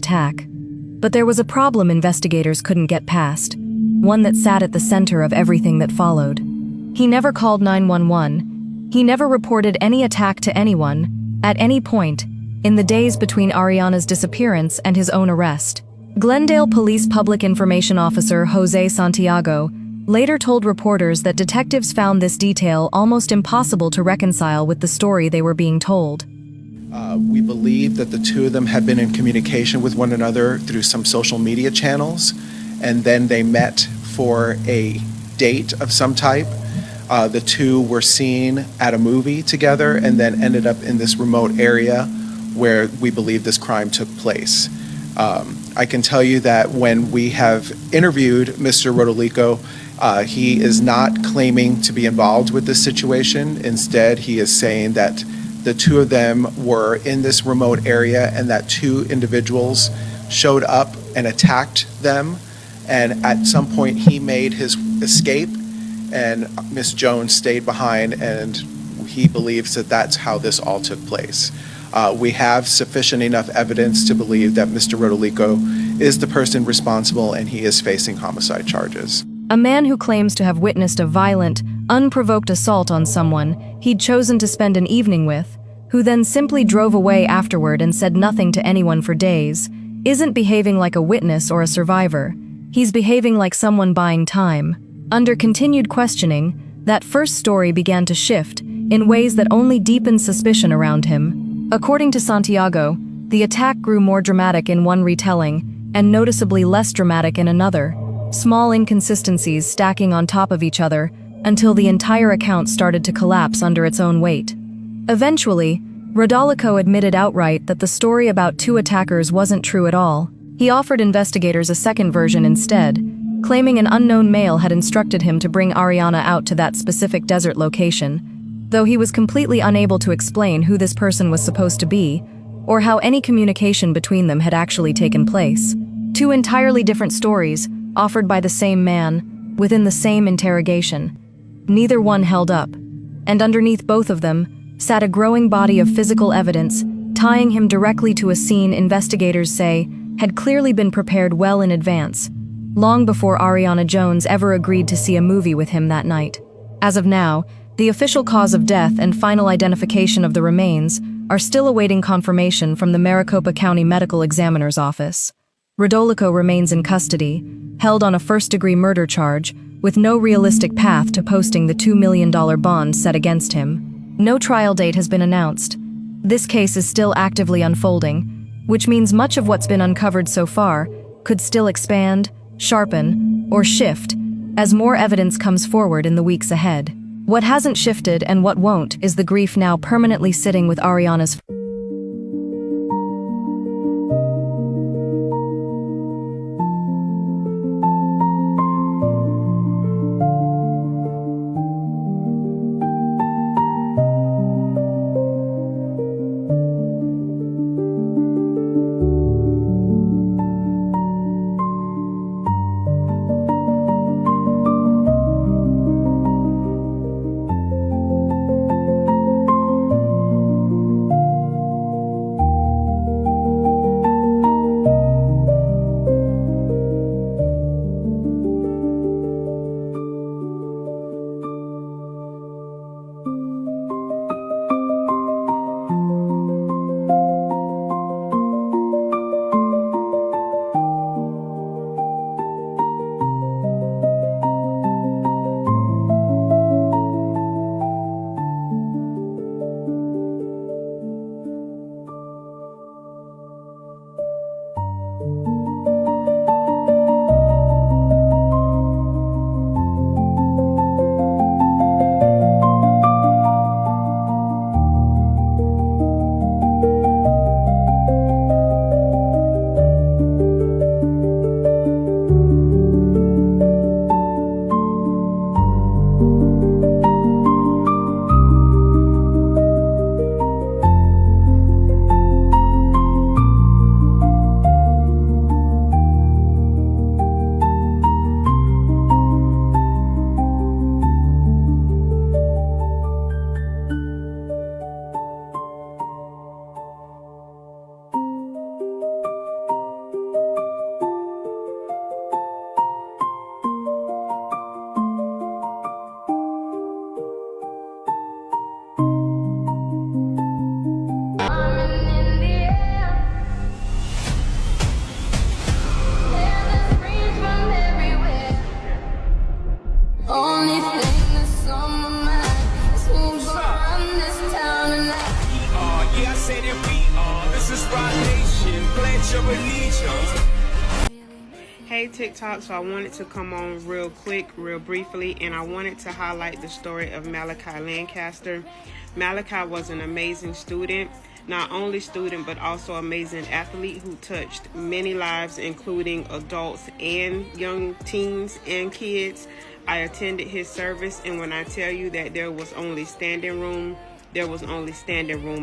attack. But there was a problem investigators couldn't get past, one that sat at the center of everything that followed. He never called 911. He never reported any attack to anyone, at any point, in the days between Ariana's disappearance and his own arrest. Glendale Police Public Information Officer Jose Santiago later told reporters that detectives found this detail almost impossible to reconcile with the story they were being told. We believe that the two of them had been in communication with one another through some social media channels, and then they met for a date of some type. The two were seen at a movie together and then ended up in this remote area where we believe this crime took place. I can tell you that when we have interviewed Mr. Rodolico, he is not claiming to be involved with this situation. Instead, he is saying that the two of them were in this remote area and that two individuals showed up and attacked them. And at some point, he made his escape and Miss Jones stayed behind, and he believes that that's how this all took place. We have sufficient enough evidence to believe that Mr. Rodolico is the person responsible and he is facing homicide charges. A man who claims to have witnessed a violent, unprovoked assault on someone he'd chosen to spend an evening with, who then simply drove away afterward and said nothing to anyone for days, isn't behaving like a witness or a survivor. He's behaving like someone buying time. Under continued questioning, that first story began to shift in ways that only deepened suspicion around him. According to Santiago, the attack grew more dramatic in one retelling and noticeably less dramatic in another, small inconsistencies stacking on top of each other until the entire account started to collapse under its own weight. Eventually, Rodolico admitted outright that the story about two attackers wasn't true at all. He offered investigators a second version instead, claiming an unknown male had instructed him to bring Ariana out to that specific desert location, though he was completely unable to explain who this person was supposed to be, or how any communication between them had actually taken place. Two entirely different stories, offered by the same man, within the same interrogation. Neither one held up, and underneath both of them sat a growing body of physical evidence, tying him directly to a scene investigators say had clearly been prepared well in advance, long before Ariana Jones ever agreed to see a movie with him that night. As of now, the official cause of death and final identification of the remains are still awaiting confirmation from the Maricopa County Medical Examiner's Office. Rodolico remains in custody, held on a first-degree murder charge, with no realistic path to posting the $2 million bond set against him. No trial date has been announced. This case is still actively unfolding, which means much of what's been uncovered so far could still expand, sharpen, or shift as more evidence comes forward in the weeks ahead. What hasn't shifted and what won't is the grief now permanently sitting with Ariana's Hey TikTok, so I wanted to come on real quick, real briefly, and I wanted to highlight the story of Malachi Lancaster. Malachi was an amazing student, not only student but also amazing athlete who touched many lives, including adults and young teens and kids. I attended his service, and when I tell you that there was only standing room,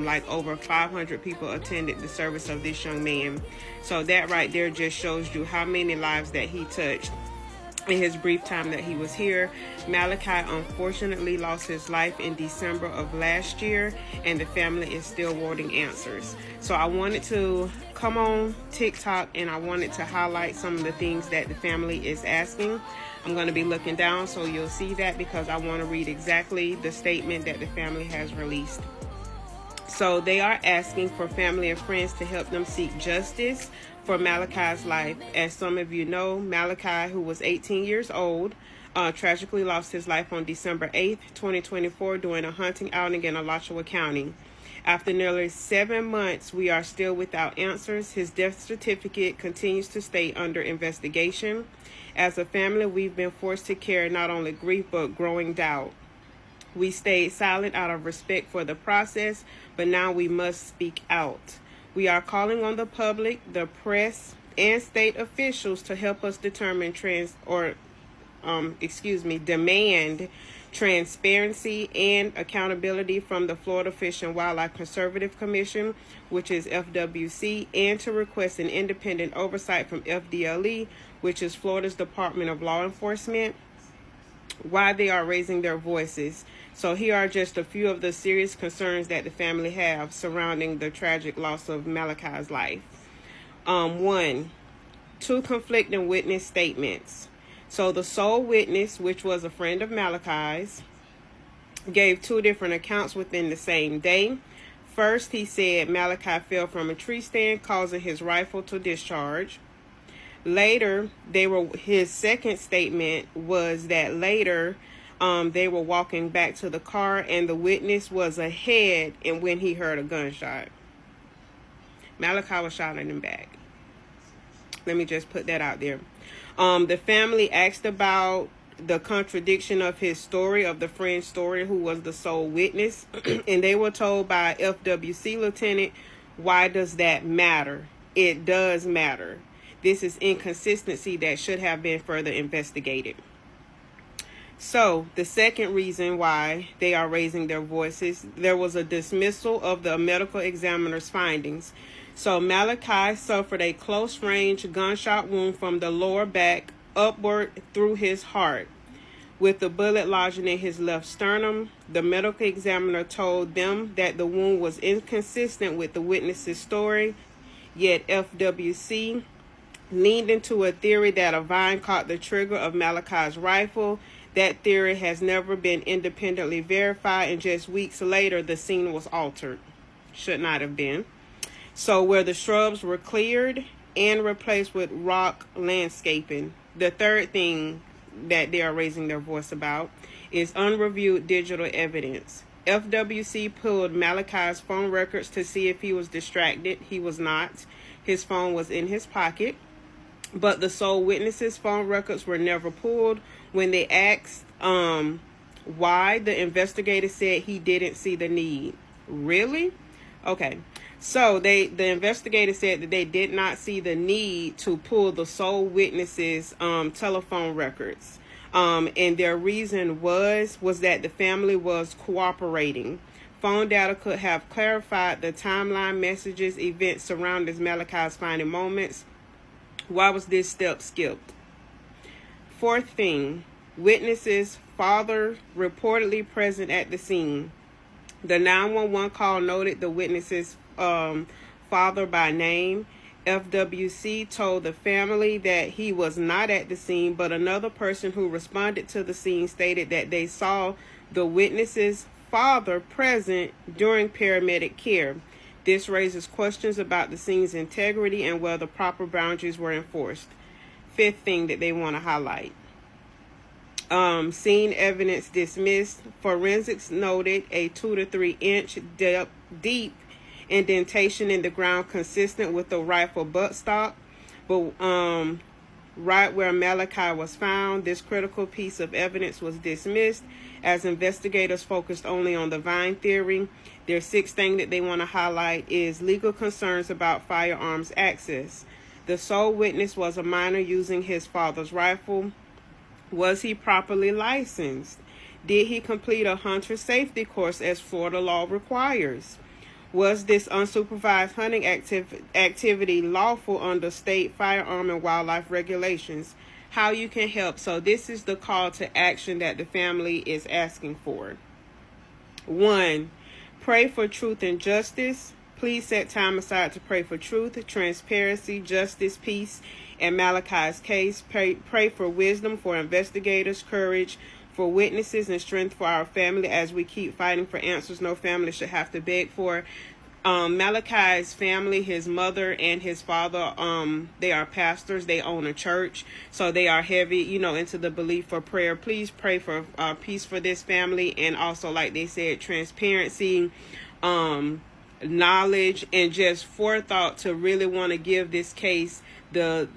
like over 500 people attended the service of this young man. So that right there just shows you how many lives that he touched in his brief time that he was here. Malachi unfortunately lost his life in December of last year, and the family is still awaiting answers. So I wanted to come on TikTok and I wanted to highlight some of the things that the family is asking. I'm going to be looking down so you'll see that, because I want to read exactly the statement that the family has released. So they are asking for family and friends to help them seek justice for Malachi's life. As some of you know, Malachi, who was 18 years old, tragically lost his life on December 8th, 2024 during a hunting outing in Alachua County. After nearly 7 months, we are still without answers. His death certificate continues to stay under investigation. As a family, we've been forced to carry not only grief but growing doubt. We stayed silent out of respect for the process, but now we must speak out. We are calling on the public, the press, and state officials to help us determine demand transparency and accountability from the Florida Fish and Wildlife Conservative Commission, which is FWC, and to request an independent oversight from FDLE, which is Florida's Department of Law Enforcement, why they are raising their voices. So here are just a few of the serious concerns that the family have surrounding the tragic loss of Malachi's life. 1, 2 conflicting witness statements. So the sole witness, which was a friend of Malachi's, gave 2 different accounts within the same day. First, he said Malachi fell from a tree stand, causing his rifle to discharge. Later, his second statement was that later they were walking back to the car and the witness was ahead, and when he heard a gunshot. Malachi was shot in the back. Let me just put that out there. The family asked about the contradiction of his story, of the friend's story, who was the sole witness, and they were told by FWC lieutenant, why does that matter? It does matter. This is inconsistency that should have been further investigated. So the second reason why they are raising their voices, there was a dismissal of the medical examiner's findings. So Malachi suffered a close-range gunshot wound from the lower back upward through his heart, with the bullet lodging in his left sternum. The medical examiner told them that the wound was inconsistent with the witness's story, yet FWC leaned into a theory that a vine caught the trigger of Malachi's rifle. That theory has never been independently verified, and just weeks later, the scene was altered. Should not have been. So where the shrubs were cleared and replaced with rock landscaping. The third thing that they are raising their voice about is unreviewed digital evidence. FWC pulled Malachi's phone records to see if he was distracted. He was not. His phone was in his pocket. But the sole witness's phone records were never pulled. When they asked why, the investigator said he didn't see the need. Really? Okay. So the investigator said that they did not see the need to pull the sole witness's telephone records. And their reason was that the family was cooperating. Phone data could have clarified the timeline, messages, events surrounding Malachi's final moments. Why was this step skipped? Fourth thing, witnesses' father reportedly present at the scene. The 911 call noted the witness's father by name. FWC told the family that he was not at the scene, but another person who responded to the scene stated that they saw the witness's father present during paramedic care. This raises questions about the scene's integrity and whether proper boundaries were enforced. Fifth thing that they want to highlight. Scene evidence dismissed. Forensics noted a 2 to 3 inch deep indentation in the ground consistent with the rifle buttstock, but right where Malachi was found, this critical piece of evidence was dismissed as investigators focused only on the vine theory. Their sixth thing that they want to highlight is legal concerns about firearms access. The sole witness was a minor using his father's rifle. Was he properly licensed? Did he complete a hunter safety course as Florida law requires? Was this unsupervised hunting activity lawful under state firearm and wildlife regulations? How you can help. So this is the call to action that the family is asking for. 1. Pray for truth and justice. Please set time aside to pray for truth, transparency, justice, peace, and Malachi's case. Pray for wisdom for investigators, courage for witnesses, and strength for our family as we keep fighting for answers no family should have to beg for. Malachi's family, his mother and his father, they are pastors. They own a church, so they are heavy, into the belief for prayer. Please pray for peace for this family, and also, like they said, transparency, knowledge, and just forethought to really want to give this case the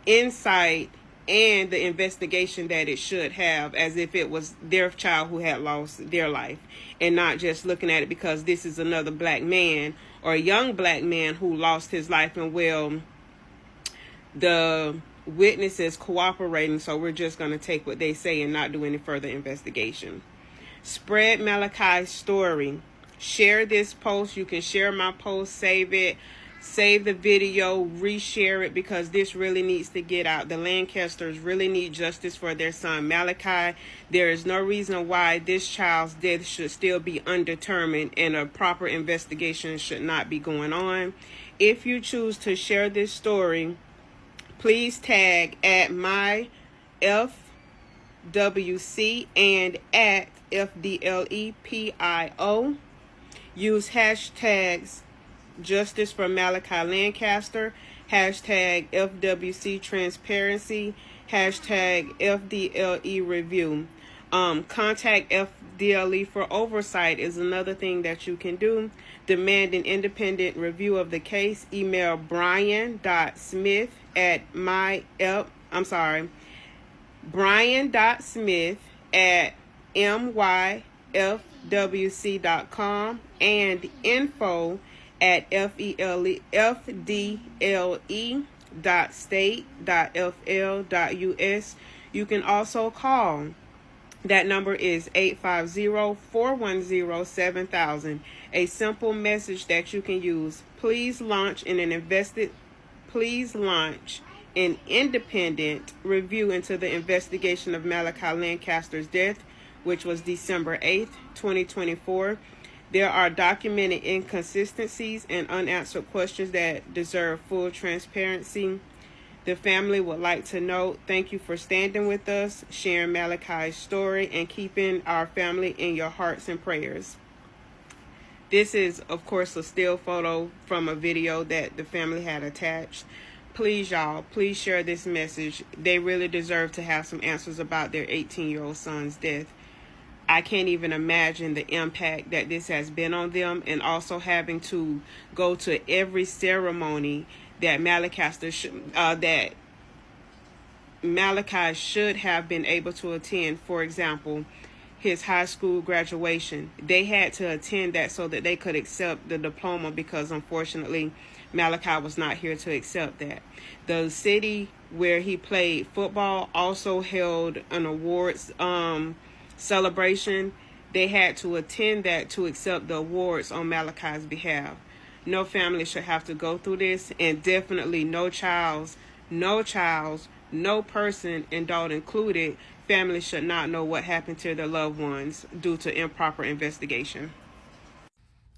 insight and the investigation that it should have, as if it was their child who had lost their life, and not just looking at it because this is another black man or a young black man who lost his life, and the witness is cooperating, so we're just going to take what they say and not do any further investigation. Spread Malachi's story. Share this post. You can share my post, save it. Save the video, reshare it, because this really needs to get out. The Lancasters really need justice for their son Malachi. There is no reason why this child's death should still be undetermined, and a proper investigation should not be going on. If you choose to share this story, please tag at my FWC and at FDLEPIO. Use hashtags Justice for Malachi Lancaster, hashtag FWC Transparency, hashtag FDLE Review. Contact FDLE for oversight is another thing that you can do. Demand an independent review of the case. Email brian.smith at myfwc.com and info at fdle.state.fl.us. You can also call. That number is 850-410-7000. A simple message that you can use. Please launch an independent review into the investigation of Malachi Lancaster's death, which was December 8th, 2024. There are documented inconsistencies and unanswered questions that deserve full transparency. The family would like to note, thank you for standing with us, sharing Malachi's story, and keeping our family in your hearts and prayers. This is, of course, a still photo from a video that the family had attached. Please, y'all, please share this message. They really deserve to have some answers about their 18-year-old son's death. I can't even imagine the impact that this has been on them, and also having to go to every ceremony that Malachi should have been able to attend. For example, his high school graduation. They had to attend that so that they could accept the diploma, because unfortunately Malachi was not here to accept that. The city where he played football also held an awards celebration. They had to attend that to accept the awards on Malachi's behalf. No family should have to go through this, and definitely no person, adult included, family should not know what happened to their loved ones due to improper investigation.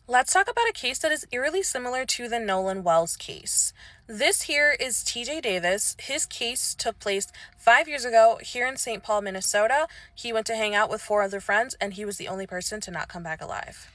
Let's talk about a case that is eerily similar to the Nolan Wells case. This here is TJ Davis. His case took place 5 years ago here in St. Paul, Minnesota. He went to hang out with 4 other friends, and he was the only person to not come back alive.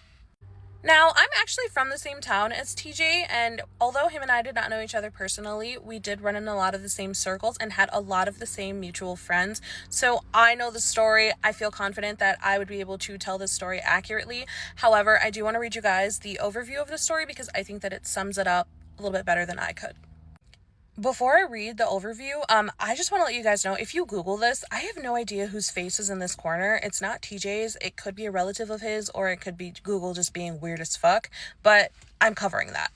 Now, I'm actually from the same town as TJ, and although him and I did not know each other personally, we did run in a lot of the same circles and had a lot of the same mutual friends. So I know the story. I feel confident that I would be able to tell this story accurately. However, I do want to read you guys the overview of the story because I think that it sums it up a little bit better than I could. Before I read the overview, I just want to let you guys know, if you Google this, I have no idea whose face is in this corner. It's not TJ's. It could be a relative of his, or it could be Google just being weird as fuck, but I'm covering that.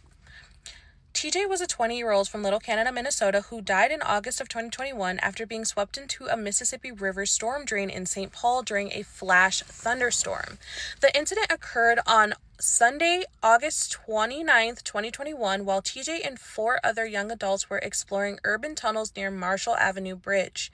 TJ was a 20-year-old from Little Canada, Minnesota, who died in August of 2021 after being swept into a Mississippi River storm drain in St. Paul during a flash thunderstorm. The incident occurred on Sunday, August 29th, 2021, while TJ and 4 other young adults were exploring urban tunnels near Marshall Avenue Bridge.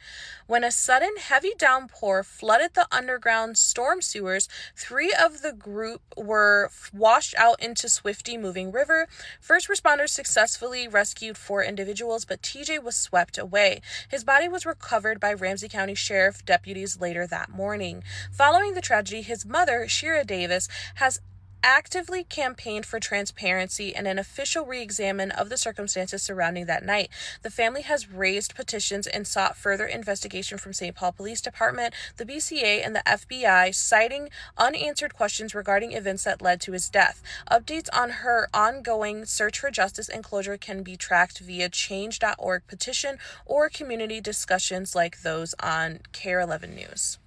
When a sudden heavy downpour flooded the underground storm sewers, 3 of the group were washed out into swiftly moving river. First responders successfully rescued 4 individuals, but TJ was swept away. His body was recovered by Ramsey County Sheriff deputies later that morning. Following the tragedy, his mother, Shira Davis, has actively campaigned for transparency and an official re-examine of the circumstances surrounding that night. The family has raised petitions and sought further investigation from St. Paul Police Department, the BCA, and the FBI, citing unanswered questions regarding events that led to his death. Updates on her ongoing search for justice and closure can be tracked via change.org petition or community discussions like those on KARE 11 News.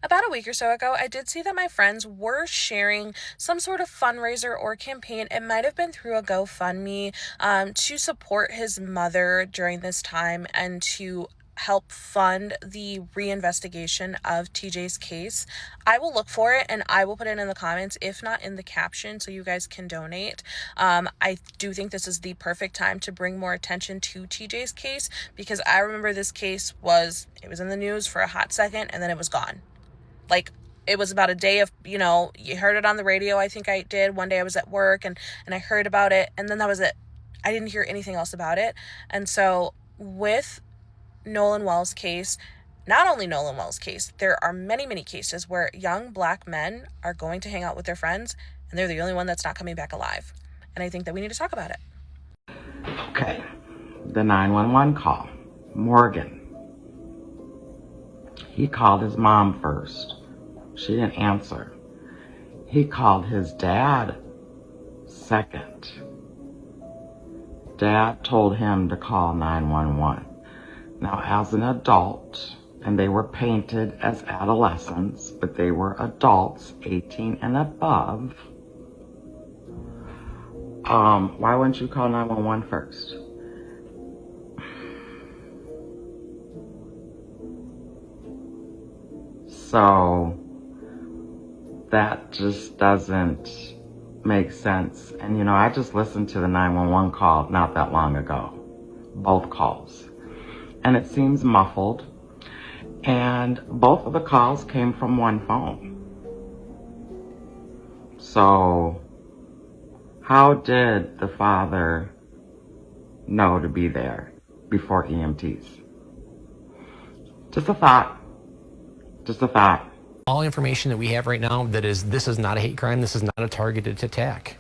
About a week or so ago, I did see that my friends were sharing some sort of fundraiser or campaign. It might have been through a GoFundMe to support his mother during this time and to help fund the reinvestigation of TJ's case. I will look for it and I will put it in the comments, if not in the caption, so you guys can donate. I do think this is the perfect time to bring more attention to TJ's case, because I remember this case was in the news for a hot second and then it was gone. Like, it was about a day of, you heard it on the radio. I think I did. One day I was at work and I heard about it, and then that was it. I didn't hear anything else about it. And so with Nolan Wells' case, not only Nolan Wells' case, there are many, many cases where young Black men are going to hang out with their friends and they're the only one that's not coming back alive. And I think that we need to talk about it. Okay, the 911 call. Morgan. He called his mom first. She didn't answer. He called his dad second. Dad told him to call 911. Now, as an adult, and they were painted as adolescents, but they were adults, 18 and above, why wouldn't you call 911 first? So that just doesn't make sense. And I just listened to the 911 call not that long ago, both calls, and it seems muffled. And both of the calls came from one phone. So how did the father know to be there before EMTs? Just a thought. Just a thought. All information that we have right now this is not a hate crime. This is not a targeted attack.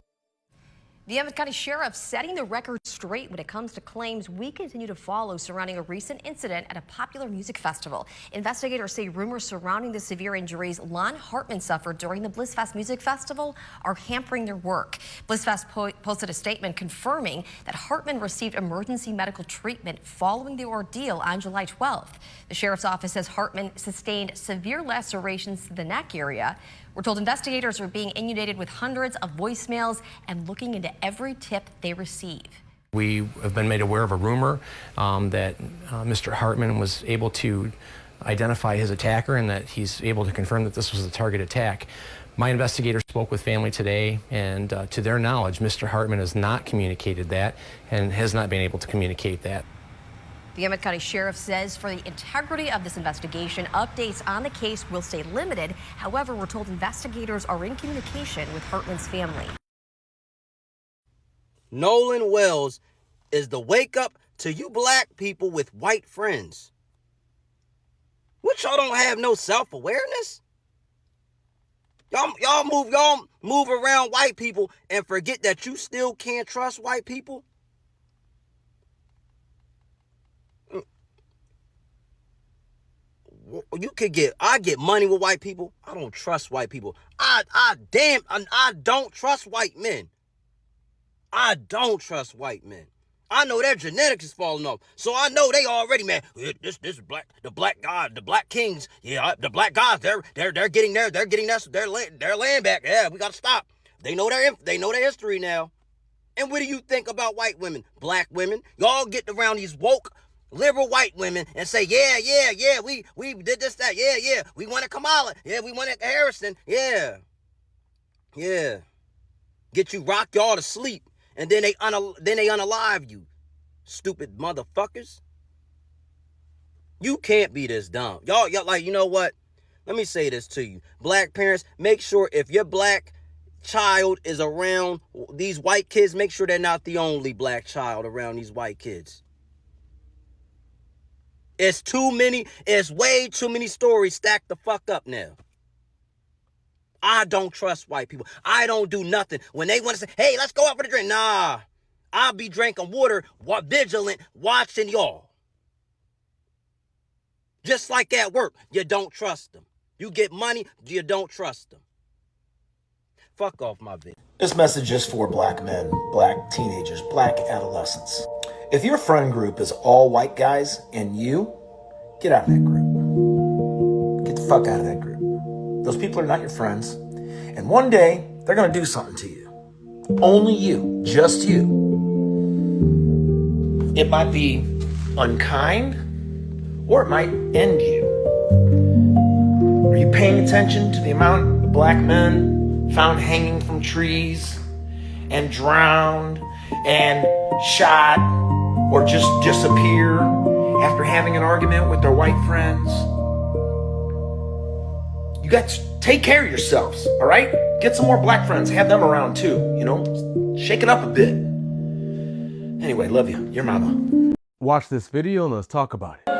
The Emmett County Sheriff setting the record straight when it comes to claims we continue to follow surrounding a recent incident at a popular music festival. Investigators say rumors surrounding the severe injuries Lon Hartman suffered during the Blissfest Music Festival are hampering their work. Blissfest posted a statement confirming that Hartman received emergency medical treatment following the ordeal on July 12th. The sheriff's office says Hartman sustained severe lacerations to the neck area. We're told investigators are being inundated with hundreds of voicemails and looking into every tip they receive. We have been made aware of a rumor that Mr. Hartman was able to identify his attacker and that he's able to confirm that this was a target attack. My investigators spoke with family today, and to their knowledge, Mr. Hartman has not communicated that and has not been able to communicate that. The Emmett County Sheriff says for the integrity of this investigation, updates on the case will stay limited. However, we're told investigators are in communication with Hartman's family. Nolan Wells is the wake up to you black people with white friends. What, y'all don't have no self-awareness? Y'all move around white people and forget that you still can't trust white people. I get money with white people. I don't trust white people. I don't trust white men. I don't trust white men. I know their genetics is falling off. So I know they already, man, this the black kings, yeah, the black guys, they're getting their land back. Yeah, we gotta stop. They know their history now. And what do you think about white women? Black women? Y'all get around these woke liberal white women and say, yeah, we did this, that, yeah, we wanted Kamala, yeah, we wanted Harrison, yeah. Get you, rock y'all to sleep, and then they unalive you, stupid motherfuckers. You can't be this dumb. Y'all like, you know what? Let me say this to you. Black parents, make sure if your black child is around these white kids, make sure they're not the only black child around these white kids. It's way too many stories stacked the fuck up now. I don't trust white people. I don't do nothing. When they want to say, hey, let's go out for the drink. Nah, I'll be drinking water, vigilant, watching y'all. Just like at work, you don't trust them. You get money, you don't trust them. Fuck off my bitch. This message is for black men, black teenagers, black adolescents. If your friend group is all white guys and you, get out of that group. Get the fuck out of that group. Those people are not your friends. And one day, they're going to do something to you. Only you. Just you. It might be unkind, or it might end you. Are you paying attention to the amount of black men found hanging from trees and drowned and shot or just disappear after having an argument with their white friends? You got to take care of yourselves, all right? Get some more black friends. Have them around too, you know? Shake it up a bit. Anyway, love you. Your mama. Watch this video and let's talk about it.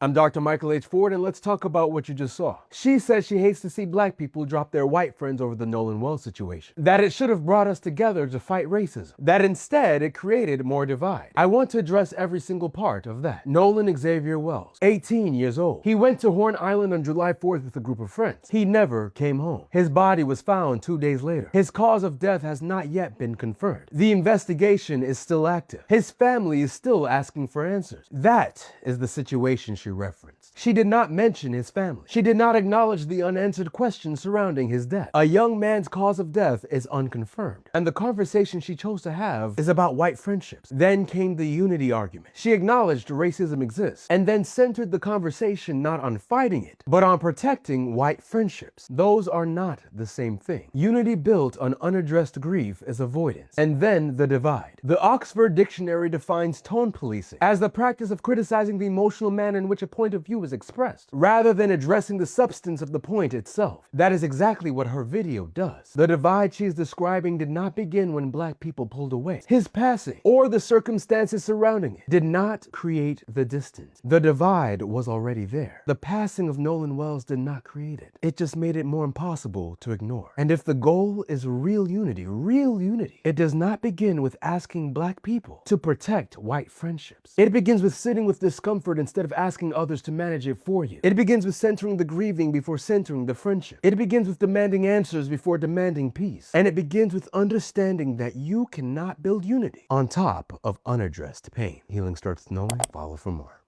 I'm Dr. Michael H. Ford, and let's talk about what you just saw. She says she hates to see black people drop their white friends over the Nolan Wells situation. That it should have brought us together to fight racism. That instead, it created more divide. I want to address every single part of that. Nolan Xavier Wells, 18 years old. He went to Horn Island on July 4th with a group of friends. He never came home. His body was found 2 days later. His cause of death has not yet been confirmed. The investigation is still active. His family is still asking for answers. That is the situation she referenced. She did not mention his family. She did not acknowledge the unanswered questions surrounding his death. A young man's cause of death is unconfirmed, and the conversation she chose to have is about white friendships. Then came the unity argument. She acknowledged racism exists, and then centered the conversation not on fighting it, but on protecting white friendships. Those are not the same thing. Unity built on unaddressed grief is avoidance. And then the divide. The Oxford Dictionary defines tone policing as the practice of criticizing the emotional manner in which a point of view is expressed, rather than addressing the substance of the point itself. That is exactly what her video does. The divide she is describing did not begin when black people pulled away. His passing, or the circumstances surrounding it, did not create the distance. The divide was already there. The passing of Nolan Wells did not create it. It just made it more impossible to ignore. And if the goal is real unity, it does not begin with asking black people to protect white friendships. It begins with sitting with discomfort instead of asking others to manage it for you. It begins with centering the grieving before centering the friendship. It begins with demanding answers before demanding peace. And it begins with understanding that you cannot build unity on top of unaddressed pain. Healing starts with knowing. Follow for more.